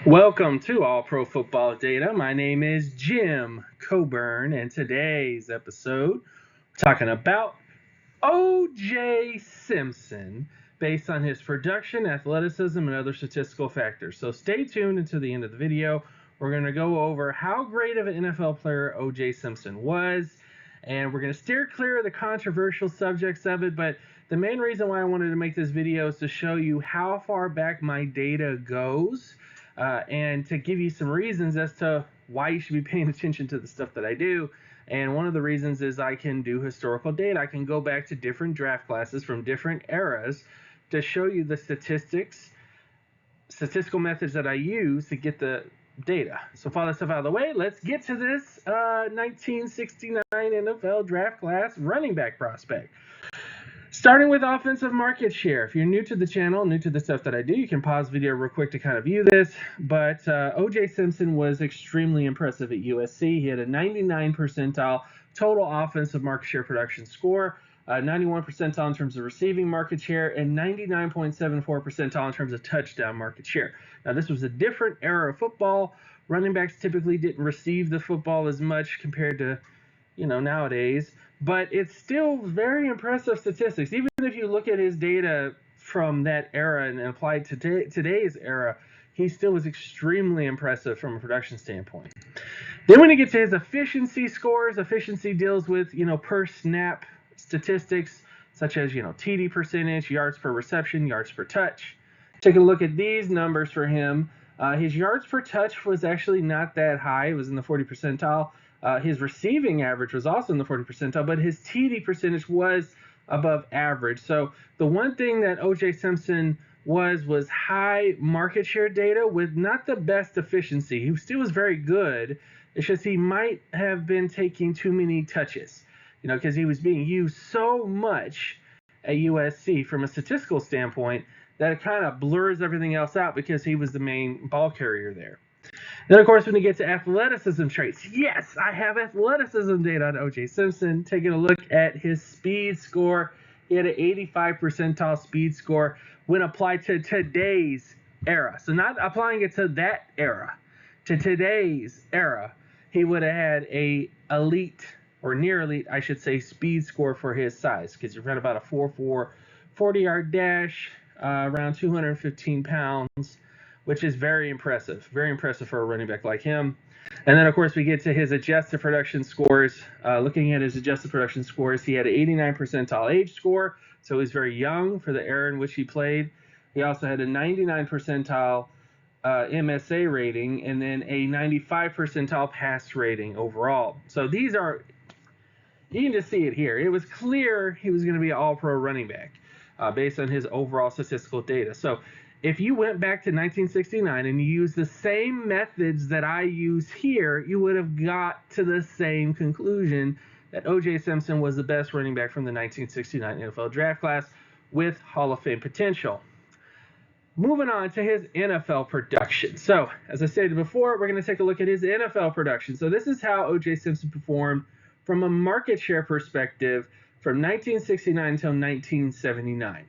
Welcome to All Pro Football Data. My name is Jim Coburn, and today's episode, we're talking about O.J. Simpson based on his production, athleticism, and other statistical factors. So stay tuned until the end of the video. We're going to go over how great of an NFL player O.J. Simpson was, and we're going to steer clear of the controversial subjects of it, but the main reason why I wanted to make this video is to show you how far back my data goes. And to give you some reasons as to why you should be paying attention to the stuff that I do. And one of the reasons is I can do historical data. I can go back to different draft classes from different eras to show you the statistical methods that I use to get the data. So with all that stuff out of the way, let's get to this 1969 NFL draft class running back prospect. Starting with offensive market share. If you're new to the channel, new to the stuff that I do, you can pause the video real quick to kind of view this. But O.J. Simpson was extremely impressive at USC. He had a 99 percentile total offensive market share production score, 91 percentile in terms of receiving market share, and 99.74 percentile in terms of touchdown market share. Now, this was a different era of football. Running backs typically didn't receive the football as much compared to nowadays, but it's still very impressive statistics. Even if you look at his data from that era and apply it to today's era, he still was extremely impressive from a production standpoint. Then when you get to his efficiency scores, efficiency deals with, per snap statistics, such as, TD percentage, yards per reception, yards per touch. Take a look at these numbers for him. His yards per touch was actually not that high. It was in the 40 percentile. His receiving average was also in the 40 percentile, but his TD percentage was above average. So the one thing that O.J. Simpson was high market share data with not the best efficiency. He still was very good. It's just he might have been taking too many touches, because he was being used so much at USC from a statistical standpoint that it kind of blurs everything else out because he was the main ball carrier there. Then, of course, when you get to athleticism traits, yes, I have athleticism data on O.J. Simpson. Taking a look at his speed score, he had an 85 percentile speed score when applied to today's era. So not applying it to that era, to today's era, he would have had a elite, or near elite, I should say, speed score for his size, because you ran about a 4.4 40-yard dash, around 215 pounds, which is very impressive for a running back like him. And then, of course, we get to his adjusted production scores. Looking at his adjusted production scores, he had an 89 percentile age score, so he's very young for the era in which he played. He also had a 99 percentile MSA rating, and then a 95 percentile pass rating overall. So these are, you can just see it here. It was clear he was going to be an all-pro running back based on his overall statistical data. So if you went back to 1969 and you used the same methods that I use here, you would have got to the same conclusion that O.J. Simpson was the best running back from the 1969 NFL draft class with Hall of Fame potential. Moving on to his NFL production. So, as I stated before, we're going to take a look at his NFL production. So this is how O.J. Simpson performed from a market share perspective from 1969 until 1979.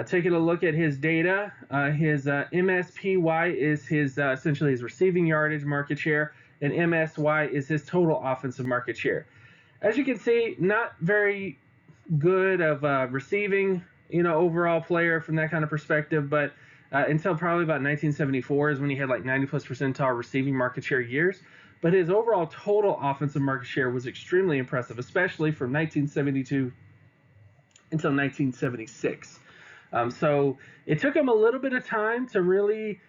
Taking a look at his data, his MSPY is his essentially his receiving yardage market share, and MSY is his total offensive market share. As you can see, not very good of receiving, overall player from that kind of perspective, but until probably about 1974 is when he had like 90 plus percentile receiving market share years. But his overall total offensive market share was extremely impressive, especially from 1972 until 1976. So it took him a little bit of time to really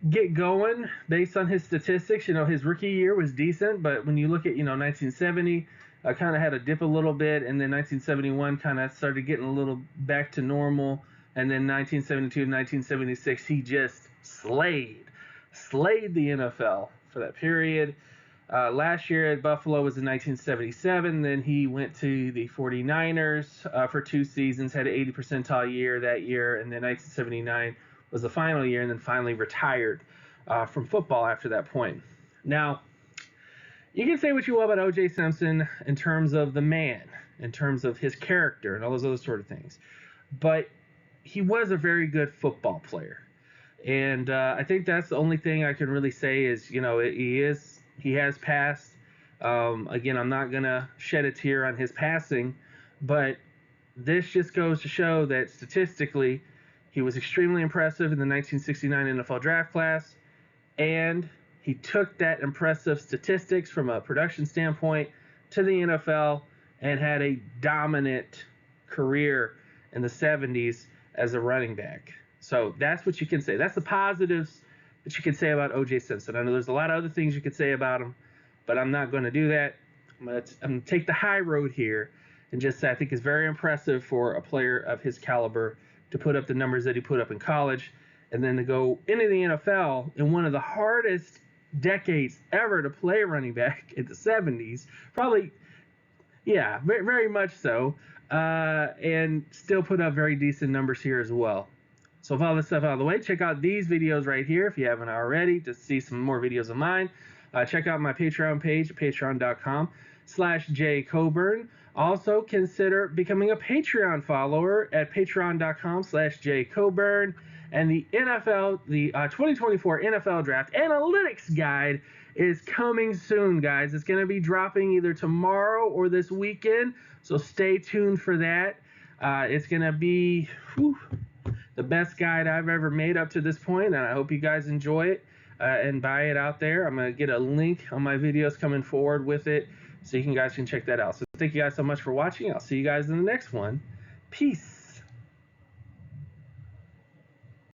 get going based on his statistics. His rookie year was decent, but when you look at, 1970, kind of had a dip a little bit, and then 1971 kind of started getting a little back to normal, and then 1972 and 1976, he just slayed the NFL for that period. Last year at Buffalo was in 1977. Then he went to the 49ers for 2 seasons, had an 80 percentile year that year, and then 1979 was the final year, and then finally retired from football after that point. Now, you can say what you will about O.J. Simpson in terms of the man, in terms of his character and all those other sort of things, but he was a very good football player. And I think that's the only thing I can really say is, he has passed. Again, I'm not gonna shed a tear on his passing, but this just goes to show that statistically, he was extremely impressive in the 1969 NFL draft class, and he took that impressive statistics from a production standpoint to the NFL and had a dominant career in the 70s as a running back. So that's what you can say. That's the positives that you can say about O.J. Simpson. I know there's a lot of other things you could say about him, but I'm not going to do that. I'm going to take the high road here and just say I think it's very impressive for a player of his caliber to put up the numbers that he put up in college and then to go into the NFL in one of the hardest decades ever to play running back in the 70s. Probably, yeah, very, very much so. And still put up very decent numbers here as well. So with all this stuff out of the way, check out these videos right here if you haven't already to see some more videos of mine. Check out my Patreon page, patreon.com/jcoburn. Also, consider becoming a Patreon follower at patreon.com/jcoburn. And the 2024 NFL Draft Analytics Guide is coming soon, guys. It's going to be dropping either tomorrow or this weekend, so stay tuned for that. It's going to be the best guide I've ever made up to this point, and I hope you guys enjoy it and buy it out there. I'm going to get a link on my videos coming forward with it so you guys can check that out. So thank you guys so much for watching. I'll see you guys in the next one. Peace.